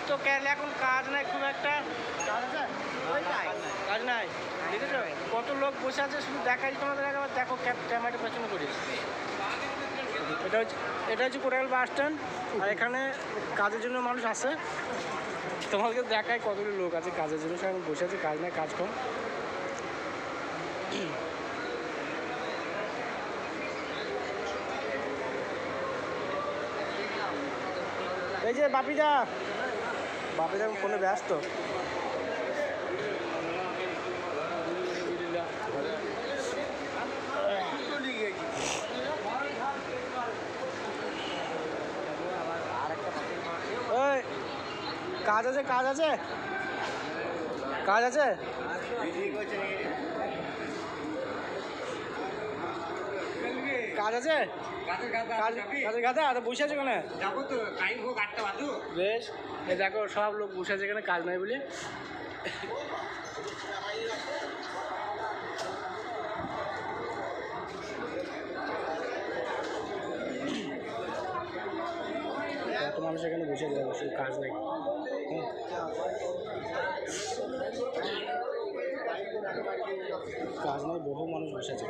তো কেরালা এখন কাজ নাই খুব একটা, কাজ নাই। দেখেছো কত লোক বসে আছে, শুধু দেখাই তোমাদের একবার দেখো, ক্যামেরাটা পেছনে করিস। এটা হচ্ছে কোটাল বাস স্ট্যান্ড, আর এখানে কাজের জন্য মানুষ আসে। তোমাকে দেখায় কতগুলো লোক আছে কাজের জন্য, সে বসে আছে, কাজ নাই, কাজ কম। এই যে বাপিদা ফোনে ব্যস্ত। ওই কাজ আছে, কাজ আছে, কাজ আছে। কাজ আছে, কাজের গাদা আর বসে আছে কেন? যাবো তো, টাইম হোক 8টা বাজু। বেশ, এই দেখো সব লোক বসে আছে এখানে, কাজ নাই বলে। কত মানুষ এখানে বসে আছে, অবশ্যই কাজ নেই। কাজ নেই, বহু মানুষ বসে আছে।